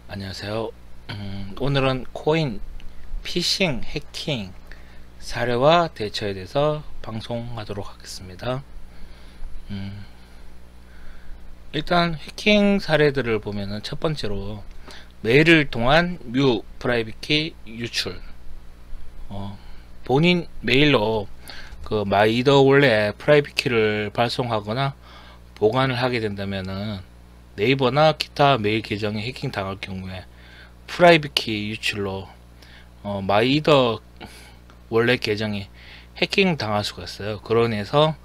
안녕하세요. 오늘은 코인 피싱 해킹 사례와 대처에 대해서 방송하도록 하겠습니다. 일단 해킹 사례들을 보면은 첫 번째로 메일을 통한 뮤 프라이빗 키 유출. 본인 메일로 그 마이더 원래 프라이빗 키를 발송하거나 보관을 하게 된다면은 네이버나 기타 메일 계정이 해킹 당할 경우에 프라이빗 키 유출로 마이더 원래 계정이 해킹 당할 수가 있어요. 그런 해서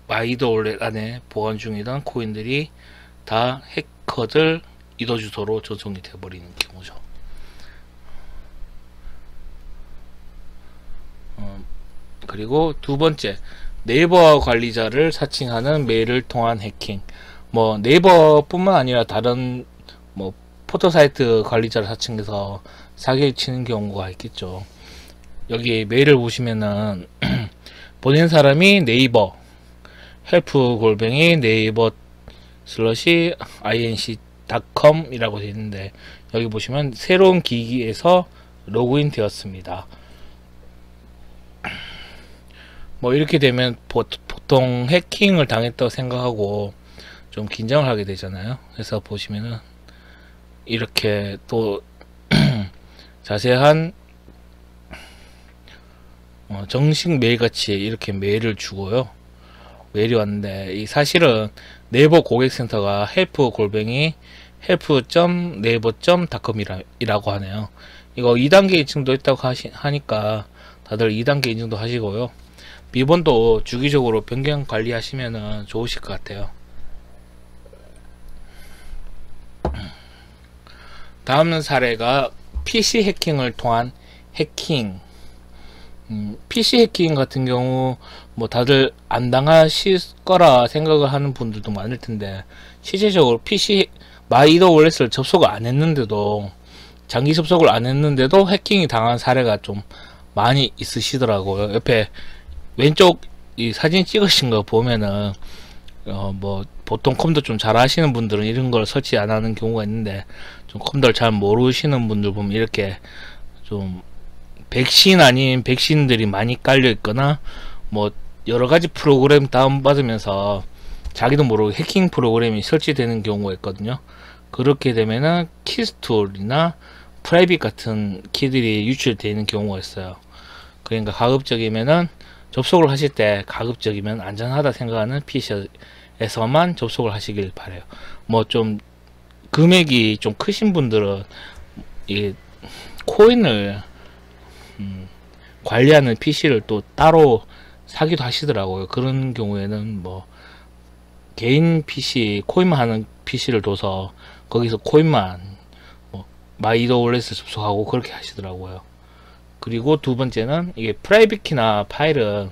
마이더 원래 안에 보관 중이던 코인들이 다 해커들 이도 주소로 전송이 되어버리는 경우죠. 그리고 두 번째, 네이버 관리자를 사칭하는 메일을 통한 해킹. 뭐 네이버뿐만 아니라 다른 뭐 포털 사이트 관리자를 사칭해서 사기를 치는 경우가 있겠죠. 여기 메일을 보시면은 보낸 사람이 네이버 헬프 골뱅이 네이버 슬러시 inc.com 이라고 되어 있는데, 여기 보시면 새로운 기기에서 로그인 되었습니다. 뭐 이렇게 되면 보통 해킹을 당했다고 생각하고 좀 긴장을 하게 되잖아요. 그래서 보시면은 이렇게 또 자세한 정식 메일 같이 이렇게 메일을 주고요. 메일이 왔는데, 이 사실은 네이버 고객센터가 헬프 골뱅이 help.naver.com이라고 하네요. 이거 2단계 인증도 있다고 하니까 다들 2단계 인증도 하시고요. 비번도 주기적으로 변경 관리하시면 좋으실 것 같아요. 다음 사례가 PC 해킹을 통한 해킹. PC 해킹 같은 경우 뭐 다들 안 당하실 거라 생각을 하는 분들도 많을 텐데, 실제적으로 PC 마이더 월렛을 접속을 안 했는데도, 장기 접속을 안 했는데도 해킹이 당한 사례가 좀 많이 있으시더라고요. 옆에 왼쪽 이 사진 찍으신 거 보면은 뭐 보통 컴퓨터 좀 잘 하시는 분들은 이런 걸 설치 안 하는 경우가 있는데, 좀 컴퓨터를 잘 모르시는 분들 보면 이렇게 좀 백신 아닌 백신들이 많이 깔려 있거나 뭐 여러 가지 프로그램 다운받으면서 자기도 모르고 해킹 프로그램이 설치되는 경우가 있거든요. 그렇게 되면은 키스톨이나 프라이빗 같은 키들이 유출되는 경우가 있어요. 그러니까 가급적이면은 접속을 하실 때 가급적이면 안전하다 생각하는 PC에서만 접속을 하시길 바래요. 뭐 좀 금액이 좀 크신 분들은 이 코인을 관리하는 PC를 또 따로 사기도 하시더라고요. 그런 경우에는 뭐 개인 PC 코인만 하는 PC를 둬서 거기서 코인만 뭐 마이더 월렛을 접속하고 그렇게 하시더라고요. 그리고 두 번째는 이게 프라이빗 키나 파일은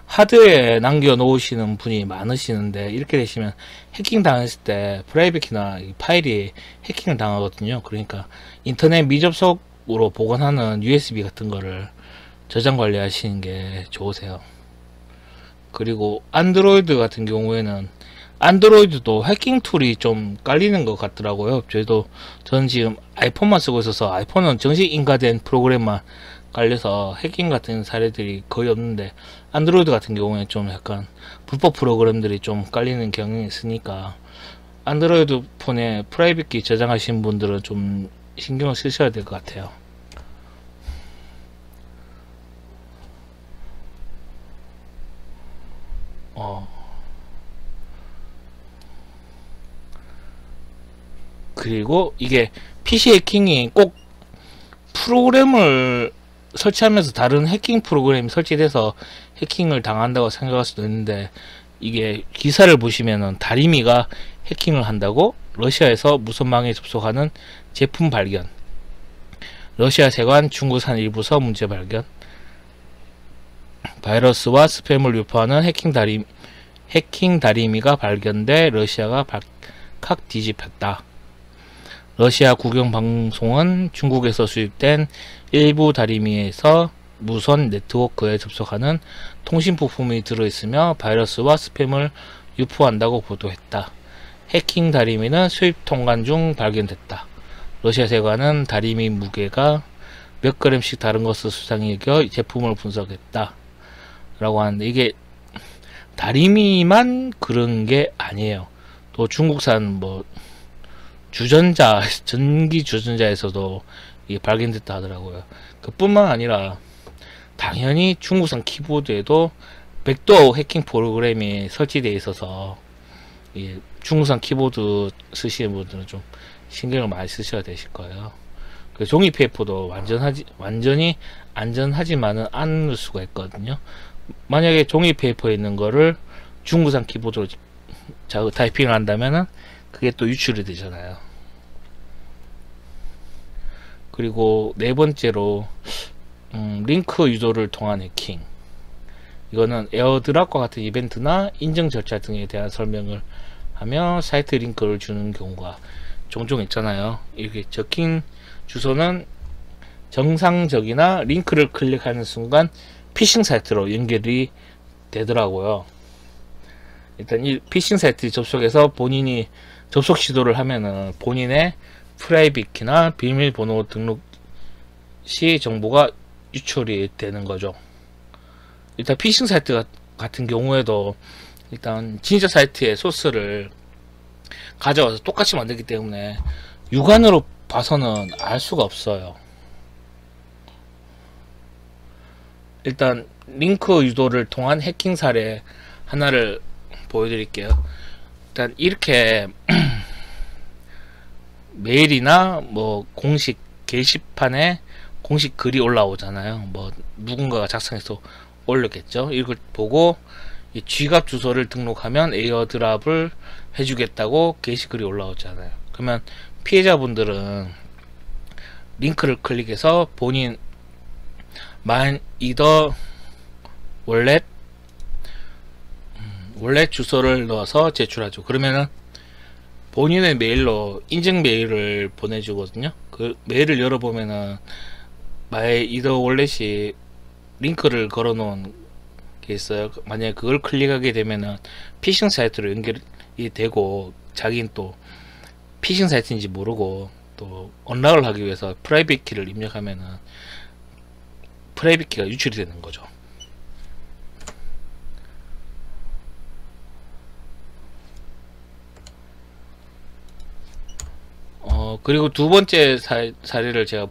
하드에 남겨 놓으시는 분이 많으시는데, 이렇게 되시면 해킹 당했을 때 프라이빗 키나 파일이 해킹을 당하거든요. 그러니까 인터넷 미접속으로 보관하는 USB 같은 거를 저장 관리하시는 게 좋으세요. 그리고 안드로이드 같은 경우에는 안드로이드도 해킹 툴이 좀 깔리는 것 같더라고요. 저는 지금 아이폰만 쓰고 있어서 아이폰은 정식 인가된 프로그램만 깔려서 해킹 같은 사례들이 거의 없는데, 안드로이드 같은 경우에 좀 약간 불법 프로그램들이 좀 깔리는 경향이 있으니까 안드로이드 폰에 프라이빗 키 저장하신 분들은 좀 신경을 쓰셔야 될 것 같아요. 그리고 이게 PC 해킹이 꼭 프로그램을 설치하면서 다른 해킹 프로그램이 설치돼서 해킹을 당한다고 생각할 수도 있는데, 이게 기사를 보시면은 다리미가 해킹을 한다고 러시아에서 무선망에 접속하는 제품 발견, 러시아 세관 중국산 일부서 문제 발견, 바이러스와 스팸을 유포하는 해킹 다리미가 발견돼 러시아가 발칵 뒤집혔다. 러시아 국영방송은 중국에서 수입된 일부 다리미에서 무선 네트워크에 접속하는 통신 부품이 들어있으며 바이러스와 스팸을 유포한다고 보도했다. 해킹 다리미는 수입 통관 중 발견됐다. 러시아 세관은 다리미 무게가 몇 그램씩 다른 것을 수상히 여겨 제품을 분석했다. 라고 하는데, 이게 다리미만 그런 게 아니에요. 또 중국산 뭐 주전자, 전기 주전자에서도 이게 발견됐다 하더라고요. 그뿐만 아니라 당연히 중국산 키보드에도 백도어 해킹 프로그램이 설치되어 있어서 중국산 키보드 쓰시는 분들은 좀 신경을 많이 쓰셔야 되실 거예요. 그 종이 페이퍼도 완전히 안전하지만은 않을 수가 있거든요. 만약에 종이 페이퍼에 있는 거를 중국산 키보드로 타이핑을 한다면은 그게 또 유출이 되잖아요. 그리고 네 번째로 링크 유도를 통한 해킹. 이거는 에어드랍과 같은 이벤트나 인증 절차 등에 대한 설명을 하며 사이트 링크를 주는 경우가 종종 있잖아요. 이렇게 적힌 주소는 정상적이나 링크를 클릭하는 순간 피싱 사이트로 연결이 되더라고요. 일단 이 피싱 사이트 접속해서 본인이 접속 시도를 하면은 본인의 프라이빗 키나 비밀번호 등록 시 정보가 유출이 되는 거죠. 일단 피싱 사이트 같은 경우에도 일단 진짜 사이트의 소스를 가져와서 똑같이 만들기 때문에 육안으로 봐서는 알 수가 없어요. 일단 링크 유도를 통한 해킹 사례 하나를 보여드릴게요. 일단 이렇게 메일이나 뭐 공식 게시판에 공식 글이 올라오잖아요. 뭐 누군가가 작성해서 올렸겠죠. 이걸 보고 이 지갑 주소를 등록하면 에어드랍을 해주겠다고 게시글이 올라오잖아요. 그러면 피해자분들은 링크를 클릭해서 본인 이더 월렛 주소를 넣어서 제출하죠. 그러면은 본인의 메일로 인증 메일을 보내주거든요. 그 메일을 열어보면은 마이 이더 월렛이 링크를 걸어 놓은 게 있어요. 만약에 그걸 클릭하게 되면은 피싱 사이트로 연결이 되고, 자기는 또 피싱 사이트인지 모르고 또 언락을 하기 위해서 프라이빗 키를 입력하면은 프라이빗 키가 유출이 되는 거죠. 그리고 두 번째 사례를 제가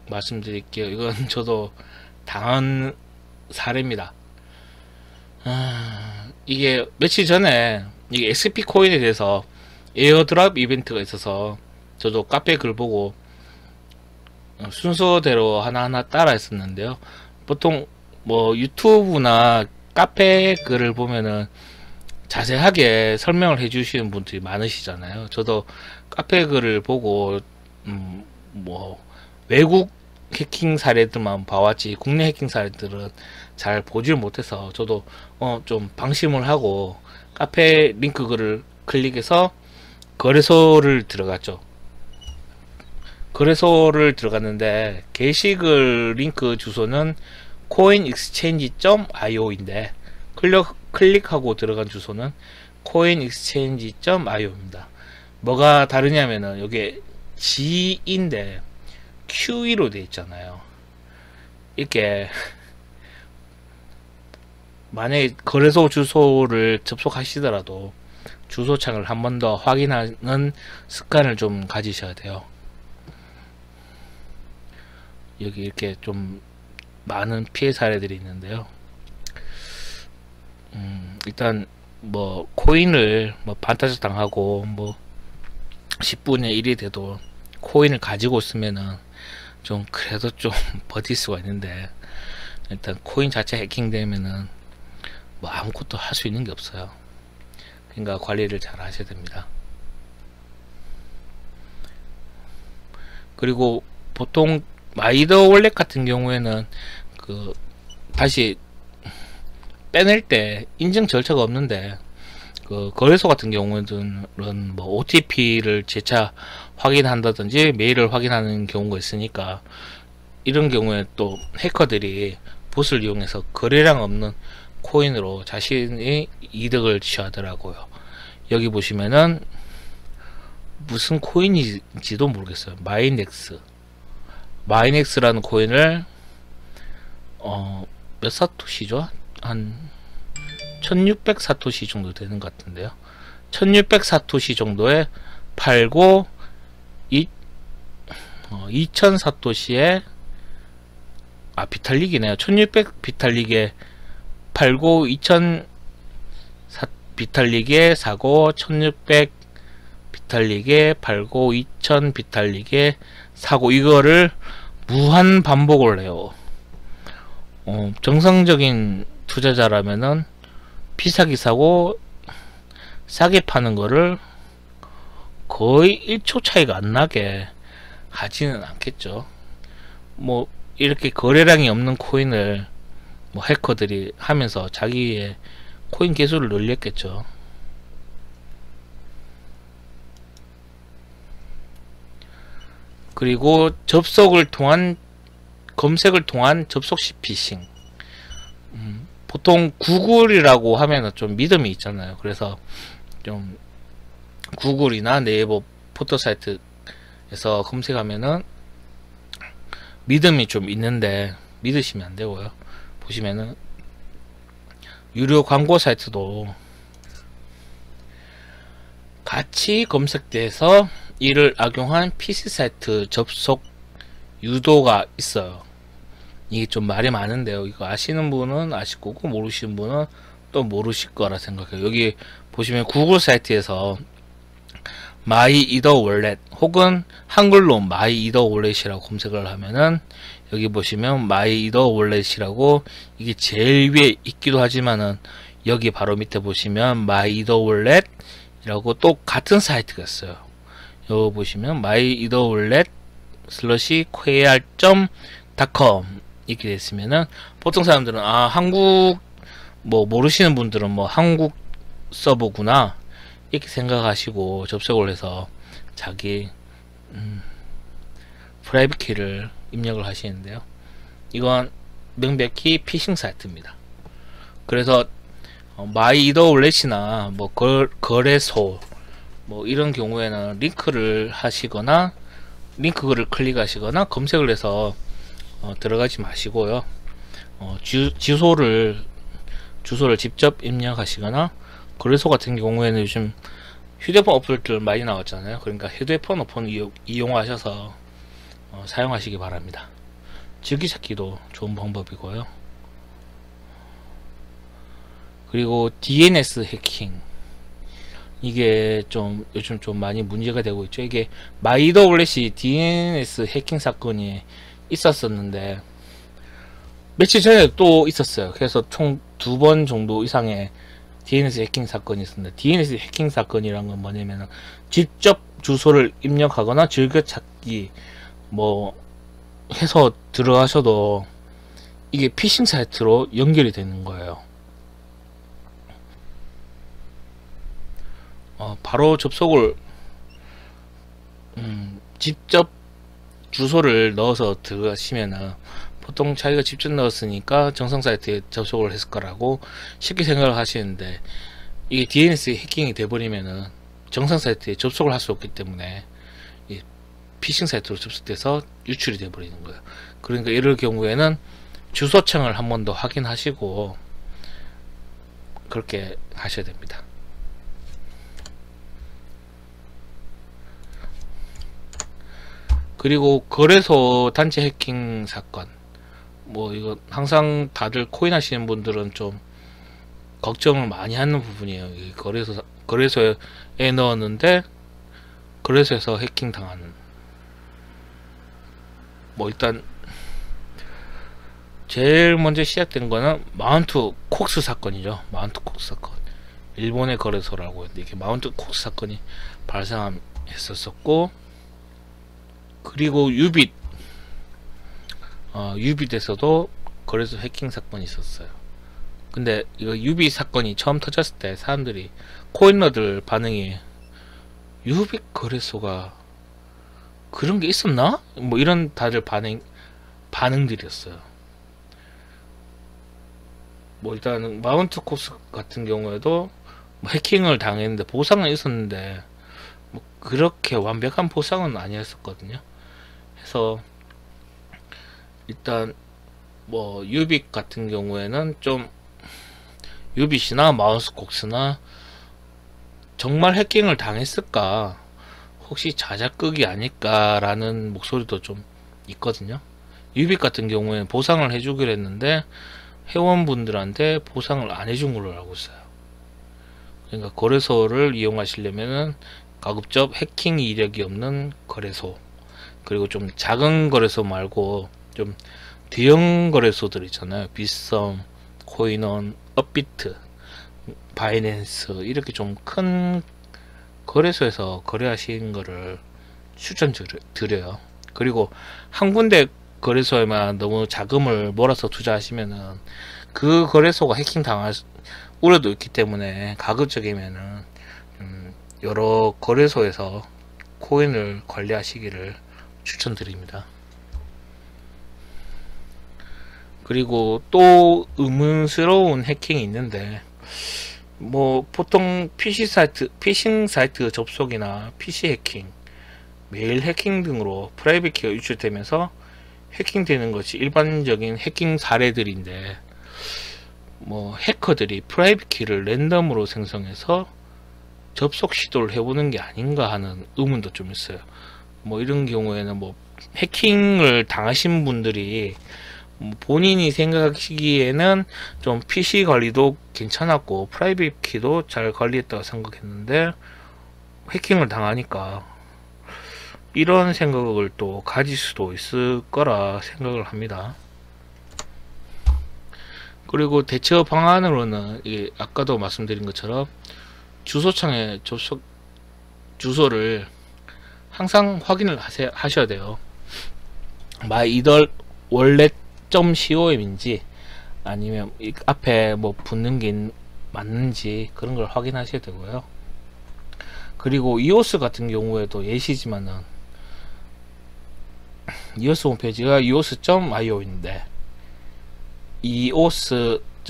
말씀드릴게요. 이건 저도 당한 사례입니다. 이게 며칠 전에 이게 XP 코인에 대해서 에어드랍 이벤트가 있어서 저도 카페 글 보고 순서대로 하나하나 따라 했었는데요. 보통 뭐 유튜브나 카페 글을 보면은 자세하게 설명을 해주시는 분들이 많으시잖아요. 저도 카페 글을 보고 뭐 외국 해킹 사례들만 봐왔지 국내 해킹 사례들은 잘 보질 못해서 저도 좀 방심을 하고 카페 링크 글을 클릭해서 거래소를 들어갔죠. 거래소를 들어갔는데 게시글 링크 주소는 coinexchange.io인데 클릭하고 들어간 주소는 coinexchange.io입니다. 뭐가 다르냐면은 여기에 G인데 QE로 되어 있잖아요. 이렇게 만약에 거래소 주소를 접속하시더라도 주소창을 한 번 더 확인하는 습관을 좀 가지셔야 돼요. 여기 이렇게 좀 많은 피해 사례들이 있는데요. 일단 뭐 코인을 뭐 반타작 당하고 뭐 10분의 1이 돼도 코인을 가지고 있으면은 좀 그래도 좀 버틸 수가 있는데, 일단 코인 자체 해킹되면은 뭐 아무것도 할 수 있는 게 없어요. 그러니까 관리를 잘 하셔야 됩니다. 그리고 보통 마이더 월렛 같은 경우에는 그 다시 빼낼 때 인증 절차가 없는데, 그 거래소 같은 경우에는 뭐 OTP를 재차 확인한다든지 메일을 확인하는 경우가 있으니까, 이런 경우에 또 해커들이 봇을 이용해서 거래량 없는 코인으로 자신이 이득을 취하더라고요. 여기 보시면은 무슨 코인인지도 모르겠어요. 마이넥스라는 코인을 몇 사토시죠? 한 1600 사토시 정도 되는 것 같은데요. 1600 사토시 정도에 팔고 2000 사토시에 비탈릭이네요. 1600 비탈릭에 팔고 2000 비탈릭에 사고 1600 비탈릭에 팔고 2000 비탈릭에 사고 이거를 무한 반복을 해요. 정상적인 투자자라면은 비싸게 사고 싸게 파는 거를 거의 1초 차이가 안 나게 하지는 않겠죠. 뭐 이렇게 거래량이 없는 코인을 뭐 해커들이 하면서 자기의 코인 개수를 늘렸겠죠. 그리고 접속을 통한 검색을 통한 접속 시 피싱. 보통 구글이라고 하면은 좀 믿음이 있잖아요. 그래서 좀 구글이나 네이버 포털 사이트에서 검색하면은 믿음이 좀 있는데 믿으시면 안 되고요. 보시면은 유료 광고 사이트도 같이 검색돼서 이를 악용한 PC 사이트 접속 유도가 있어요. 이게 좀 말이 많은데요. 이거 아시는 분은 아실 거고 모르시는 분은 또 모르실 거라 생각해요. 여기 보시면 구글 사이트에서 마이 이더 월렛 혹은 한글로 마이 이더 월렛이라고 검색을 하면은 여기 보시면 마이 이더 월렛이라고 이게 제일 위에 있기도 하지만은 여기 바로 밑에 보시면 마이 이더 월렛이라고 또 같은 사이트가 있어요. 여기 보시면 마이 이더 월렛 슬러시 qr.com 이렇게 됐으면은 보통 사람들은 한국 뭐 모르시는 분들은 뭐 한국 서버구나 이렇게 생각하시고 접속을 해서 자기 프라이빗 키를 입력을 하시는데요. 이건 명백히 피싱 사이트입니다. 그래서 마이 이더 월렛이나 뭐 거래소 뭐 이런 경우에는 링크를 하시거나 링크를 클릭하시거나 검색을 해서 들어가지 마시고요. 주소를 직접 입력하시거나 거래소 같은 경우에는 요즘 휴대폰 어플들 많이 나왔잖아요. 그러니까 휴대폰 어플 이용하셔서 사용하시기 바랍니다. 즐기찾기도 좋은 방법이고요. 그리고 DNS 해킹 이게 좀 요즘 좀 많이 문제가 되고 있죠. 이게 마이더 월렛이 DNS 해킹 사건이 있었었는데 며칠 전에 또 있었어요. 그래서 총 2번 정도 이상의 DNS 해킹 사건이 있었는데 DNS 해킹 사건이란 건 뭐냐면 직접 주소를 입력하거나 즐겨찾기 뭐 해서 들어가셔도 이게 피싱 사이트로 연결이 되는 거예요. 바로 접속을 직접 주소를 넣어서 들어가시면은 보통 자기가 직접 넣었으니까 정상 사이트에 접속을 했을 거라고 쉽게 생각을 하시는데 이게 DNS 해킹이 돼버리면은 정상 사이트에 접속을 할 수 없기 때문에 피싱 사이트로 접속돼서 유출이 돼버리는 거예요. 그러니까 이럴 경우에는 주소창을 한 번 더 확인하시고 그렇게 하셔야 됩니다. 그리고 거래소 단체 해킹 사건 뭐 이거 항상 다들 코인 하시는 분들은 좀 걱정을 많이 하는 부분이에요. 이 거래소에 넣었는데 거래소에서 해킹 당하는 뭐 일단 제일 먼저 시작된 거는 마운트 콕스 사건이죠. 마운트 콕스 사건 일본의 거래소라고 했는데 이렇게 마운트 콕스 사건이 발생했었고 그리고 유빗에서도 거래소 해킹 사건이 있었어요. 근데 이거 유빗 사건이 처음 터졌을 때 사람들이 코인러들 반응이 유빗 거래소가 그런 게 있었나? 뭐 이런 다들 반응들이었어요. 뭐 일단은 마운트 코스 같은 경우에도 뭐 해킹을 당했는데 보상은 있었는데 뭐 그렇게 완벽한 보상은 아니었었거든요. 그래서 일단 뭐 유빅 같은 경우에는 좀 유빗이나 마우스콕스나 정말 해킹을 당했을까, 혹시 자작극이 아닐까라는 목소리도 좀 있거든요. 유빅 같은 경우에는 보상을 해주기로 했는데 회원분들한테 보상을 안 해준 걸로 알고 있어요. 그러니까 거래소를 이용하시려면은 가급적 해킹 이력이 없는 거래소, 그리고 좀 작은 거래소 말고 좀 대형 거래소들 있잖아요. 빗썸, 코인원, 업비트, 바이낸스, 이렇게 좀 큰 거래소에서 거래하시는 거를 추천드려요. 그리고 한 군데 거래소에만 너무 자금을 몰아서 투자하시면은 그 거래소가 해킹 당할 우려도 있기 때문에 가급적이면은 여러 거래소에서 코인을 관리하시기를 추천드립니다. 그리고 또 의문스러운 해킹이 있는데, 뭐 보통 피싱 사이트 접속이나 PC 해킹, 메일 해킹 등으로 프라이빗 키가 유출되면서 해킹되는 것이 일반적인 해킹 사례들인데, 뭐 해커들이 프라이빗 키를 랜덤으로 생성해서 접속 시도를 해보는 게 아닌가 하는 의문도 좀 있어요. 뭐 이런 경우에는 뭐 해킹을 당하신 분들이 본인이 생각하시기에는 좀 PC 관리도 괜찮았고 프라이빗 키도 잘 관리했다고 생각했는데 해킹을 당하니까 이런 생각을 또 가질 수도 있을 거라 생각을 합니다. 그리고 대처 방안으로는 아까도 말씀드린 것처럼 주소창에 접속 주소를 항상 확인을 하셔야 돼요. 마이이더 월렛.com인지 아니면 이 앞에 뭐 붙는 게 맞는지 그런 걸 확인하셔야 되고요. 그리고 이오스 같은 경우에도 예시지만은 이오스 홈페이지가 ios.io인데 ios.io인지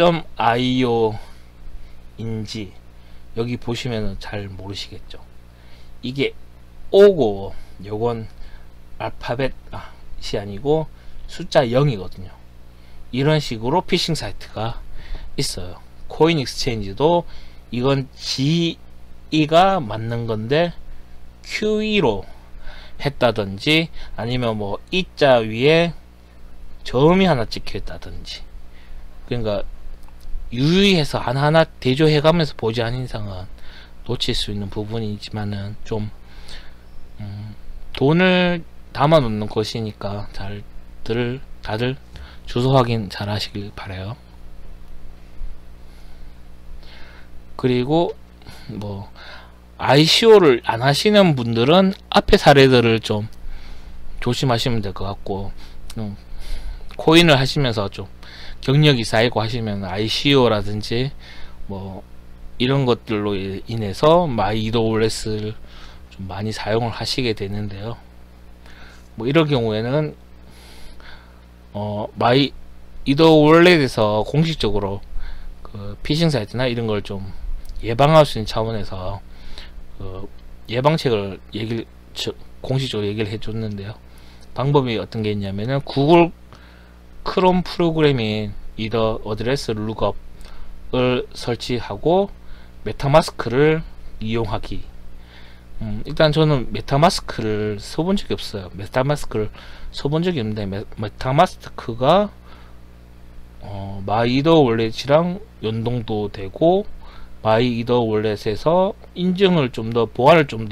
여기 보시면은 잘 모르시겠죠. 이게 O고 요건 알파벳이 아니고 숫자 0이거든요. 이런 식으로 피싱 사이트가 있어요. 코인 익스체인지도 이건 G가 맞는 건데 QE로 했다든지 아니면 뭐 E자 위에 점이 하나 찍혀 있다든지, 그러니까 유의해서 하나하나 대조해 가면서 보지 않은 이상은 놓칠 수 있는 부분이지만은 좀 돈을 담아 놓는 것이니까 다들 주소 확인 잘 하시길 바라요. 그리고 뭐 ICO를 안 하시는 분들은 앞에 사례들을 좀 조심하시면 될 것 같고, 코인을 하시면서 좀 경력이 쌓이고 하시면 ICO라든지 뭐 이런 것들로 인해서 마이이더 월렛을 좀 많이 사용을 하시게 되는데요. 뭐 이럴 경우에는 마이이더 월렛에서 공식적으로 그 피싱 사이트나 이런 걸 좀 예방할 수 있는 차원에서 그 예방책을 공식적으로 얘기를 해줬는데요. 방법이 어떤 게 있냐면은 구글 크롬 프로그램인 이더 어드레스 룩업을 설치하고 메타마스크를 이용하기. 일단 저는 메타마스크를 써본 적이 없어요. 메타마스크를 써본 적이 없는데 메타마스크가 마이이더 월렛이랑 연동도 되고 마이이더 월렛에서 인증을 좀 더 보안을 좀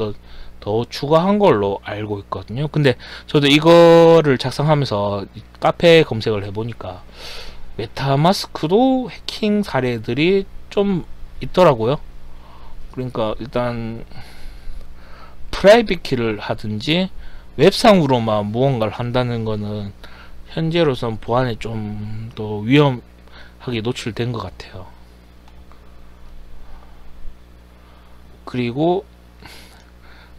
더 추가한 걸로 알고 있거든요. 근데 저도 이거를 작성하면서 카페 검색을 해보니까 메타마스크도 해킹 사례들이 좀 있더라고요. 그러니까 일단 프라이빗 키를 하든지 웹상으로만 무언가를 한다는 거는 현재로선 보안에 좀 더 위험하게 노출된 것 같아요. 그리고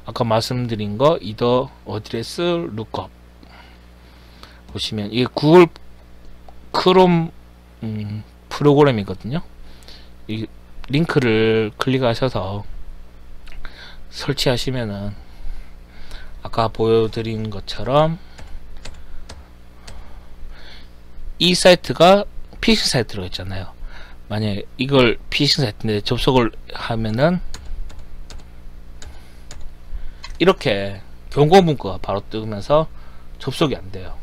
아까 말씀드린 거 이더 어드레스 룩업 보시면 이게 구글 크롬 프로그램이거든요. 링크를 클릭하셔서 설치하시면은 아까 보여드린 것처럼 이 사이트가 피싱 사이트로 있잖아요. 만약에 이걸 피싱 사이트인데 접속을 하면은 이렇게 경고 문구가 바로 뜨면서 접속이 안 돼요.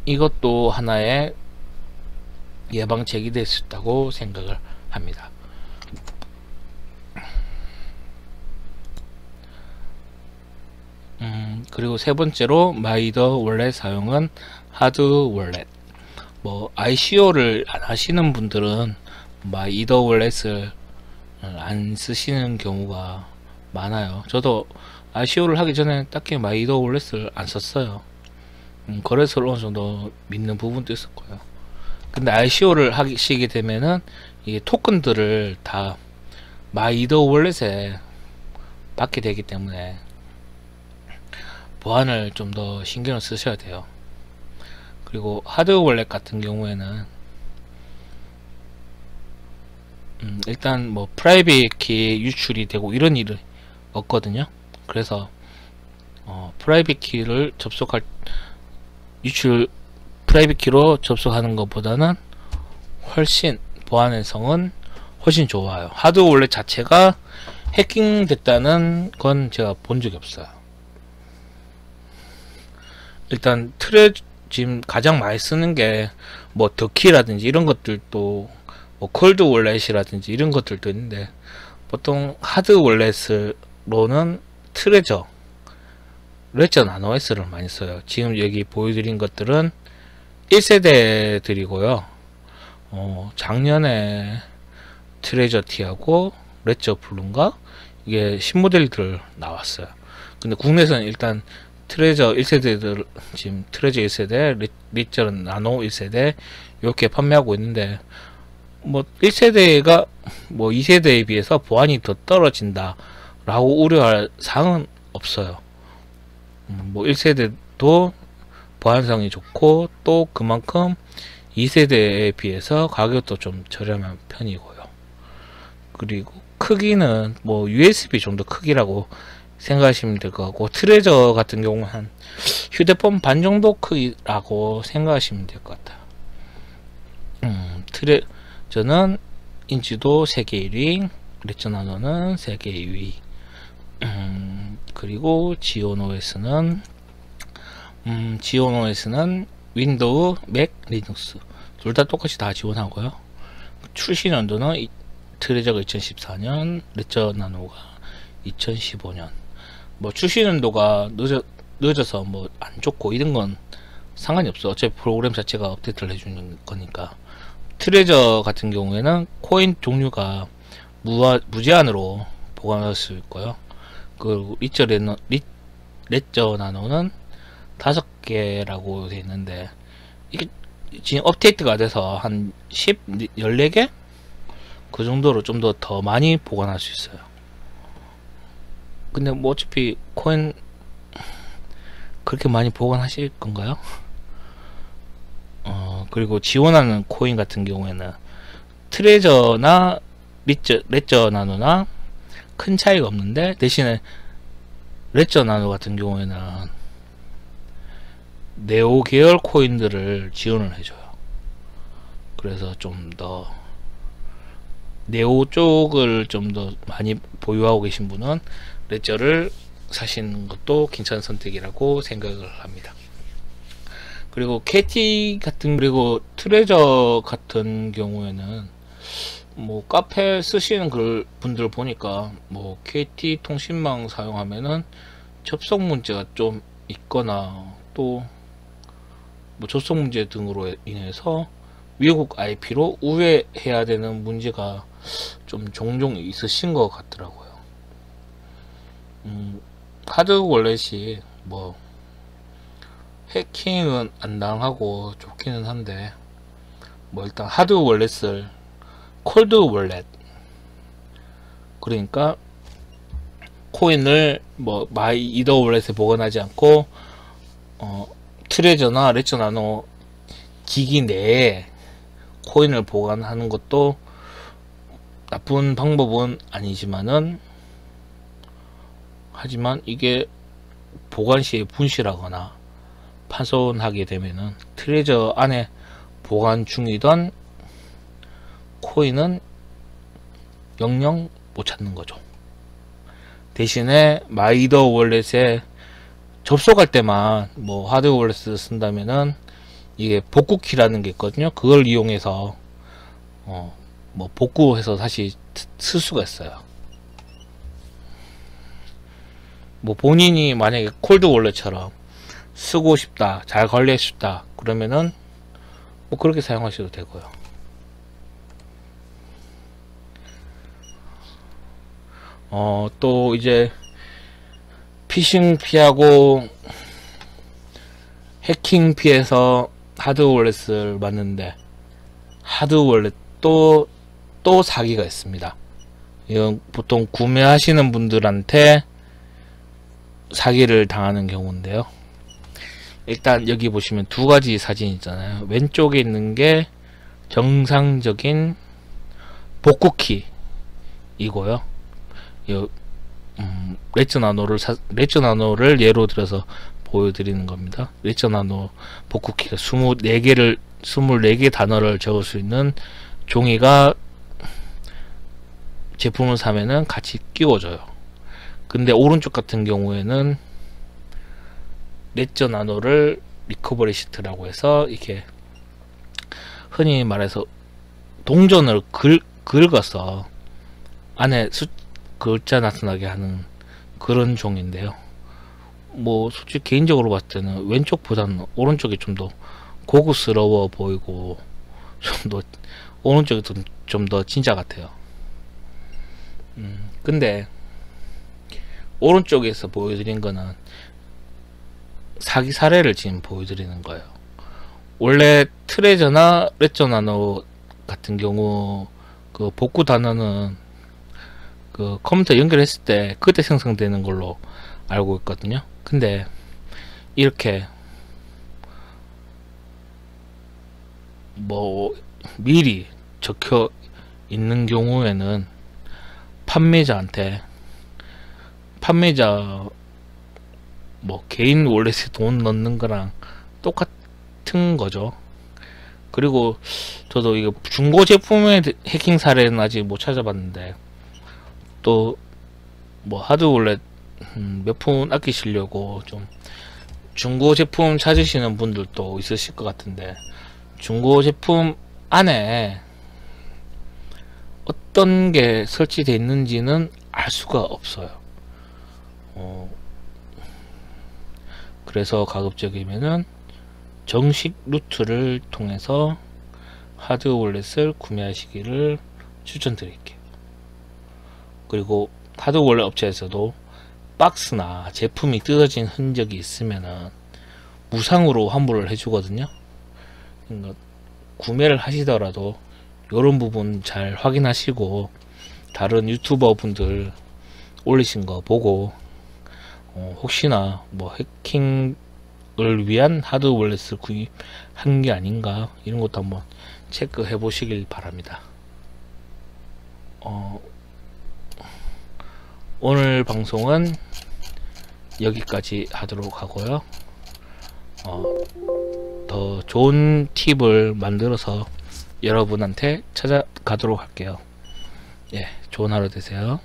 이것도 하나의 예방책이 될 수 있다고 생각을 합니다. 그리고 세 번째로 마이더 월렛 사용은 하드 월렛. 뭐 ICO를 안 하시는 분들은 마이더 월렛을 안 쓰시는 경우가 많아요. 저도 ICO를 하기 전에 딱히 마이더 월렛을 안 썼어요. 거래소를 어느 정도 믿는 부분도 있었고요. 근데 ICO를 하시게 되면은 이 토큰들을 다 마이더 월렛에 받게 되기 때문에 보안을 좀 더 신경을 쓰셔야 돼요. 그리고 하드 월렛 같은 경우에는 일단 뭐 프라이빗 키 유출이 되고 이런 일은 없거든요. 그래서 프라이빗 키를 접속할 유출 프라이빗 키로 접속하는 것보다는 훨씬 보안의 성은 훨씬 좋아요. 하드 월렛 자체가 해킹 됐다는 건 제가 본 적이 없어요. 일단 지금 가장 많이 쓰는 게 뭐 더키라든지 이런 것들도 뭐 콜드 월렛이라든지 이런 것들도 있는데 보통 하드 월렛으로는 트레저, 레저 나노 S를 많이 써요. 지금 여기 보여드린 것들은 1세대들이고요. 작년에 트레저 T하고 레저 블루인가 이게 신모델들 나왔어요. 근데 국내에서는 일단 트레저 1세대들 지금 트레저 1세대, 레저 나노 1세대 이렇게 판매하고 있는데 뭐 1세대가 뭐 2세대에 비해서 보안이 더 떨어진다 라고 우려할 사항은 없어요. 뭐 1세대도 보안성이 좋고 또 그만큼 2세대에 비해서 가격도 좀 저렴한 편이고요. 그리고 크기는 뭐 USB 정도 크기라고 생각하시면 될 것 같고 트레저 같은 경우는 한 휴대폰 반 정도 크기라고 생각하시면 될 것 같아요. 트레저는 인지도 세계 1위, 레저 나노는 세계 2위. 그리고 지온 OS는 윈도우, 맥, 리눅스 둘 다 똑같이 다 지원하고요. 출시 연도는 트레저가 2014년, 레저 나노가 2015년. 뭐 출시 연도가 늦어서 뭐 안 좋고 이런 건 상관이 없어. 어차피 프로그램 자체가 업데이트를 해주는 거니까. 트레저 같은 경우에는 코인 종류가 무제한으로 보관할 수 있고요. 그리고 레저 나노는 5개라고 되어 있는데 이게 지금 업데이트가 돼서 한 14개? 그 정도로 좀 더 많이 보관할 수 있어요. 근데 뭐 어차피 코인 그렇게 많이 보관하실 건가요? 그리고 지원하는 코인 같은 경우에는 트레저나 레저 나노나 큰 차이가 없는데 대신에 레저 나노 같은 경우에는 네오 계열 코인들을 지원을 해줘요. 그래서 좀 더 네오 쪽을 좀 더 많이 보유하고 계신 분은 레저를 사시는 것도 괜찮은 선택이라고 생각을 합니다. 그리고 KT 같은 그리고 트레저 같은 경우에는 뭐 카페 쓰시는 분들 보니까 뭐 KT 통신망 사용하면은 접속 문제가 좀 있거나 또 뭐 접속 문제 등으로 인해서 외국 IP로 우회해야 되는 문제가 좀 종종 있으신 것 같더라고요. 하드 월렛이 뭐 해킹은 안 당하고 좋기는 한데 뭐 일단 하드 월렛을 콜드 월렛 그러니까 코인을 뭐 마이더 월렛에 보관하지 않고 트레저나 레저 나노 기기 내에 코인을 보관하는 것도 나쁜 방법은 아니지만은, 하지만 이게 보관 시에 분실하거나 파손하게 되면은 트레저 안에 보관 중이던 코인은 영영 못 찾는 거죠. 대신에 마이더 월렛에 접속할 때만 뭐 하드 월렛을 쓴다면은 이게 복구키라는 게 있거든요. 그걸 이용해서 뭐 복구해서 다시 쓸 수가 있어요. 뭐 본인이 만약에 콜드 월렛처럼 쓰고 싶다, 잘 관리하고 싶다 그러면은 뭐 그렇게 사용하셔도 되고요. 또 이제 피싱 피하고 해킹 피해서 하드 월렛을 맞는데, 하드 월렛 또 사기가 있습니다. 이건 보통 구매하시는 분들한테 사기를 당하는 경우인데요. 일단 여기 보시면 두 가지 사진 있잖아요. 왼쪽에 있는 게 정상적인 복구키 이고요. 레츠나노를 예로 들어서 보여드리는 겁니다. 레츠나노 복구키가 24개 단어를 적을 수 있는 종이가 제품을 사면은 같이 끼워져요. 근데 오른쪽 같은 경우에는 레츠나노를 리커버리 시트라고 해서 이렇게 흔히 말해서 동전을 긁어서 안에 글자 나타나게 하는 그런 종인데요. 뭐 솔직히 개인적으로 봤을 때는 왼쪽보다는 오른쪽이 좀 더 고급스러워 보이고 좀 더 오른쪽이 좀 더 진짜 같아요. 근데 오른쪽에서 보여드린 거는 사기 사례를 지금 보여드리는 거예요. 원래 트레저나 레저나노 같은 경우 그 복구 단어는 그 컴퓨터 연결했을 때 그때 생성되는 걸로 알고 있거든요. 근데 이렇게 뭐 미리 적혀 있는 경우에는 판매자 뭐 개인 월렛에 돈 넣는 거랑 똑같은 거죠. 그리고 저도 이거 중고 제품의 해킹 사례는 아직 못 찾아봤는데, 또 뭐 하드 월렛 몇 푼 아끼시려고 좀 중고 제품 찾으시는 분들도 있으실 것 같은데, 중고 제품 안에 어떤 게 설치되어 있는지는 알 수가 없어요. 그래서 가급적이면은 정식 루트를 통해서 하드 월렛을 구매하시기를 추천드릴게요. 그리고 하드 월렛 업체에서도 박스나 제품이 뜯어진 흔적이 있으면은 무상으로 환불을 해주거든요. 그러니까 구매를 하시더라도 이런 부분 잘 확인하시고, 다른 유튜버 분들 올리신 거 보고 혹시나 뭐 해킹을 위한 하드 월렛을 구입한 게 아닌가 이런 것도 한번 체크해 보시길 바랍니다. 오늘 방송은 여기까지 하도록 하고요. 더 좋은 팁을 만들어서 여러분한테 찾아가도록 할게요. 예, 좋은 하루 되세요.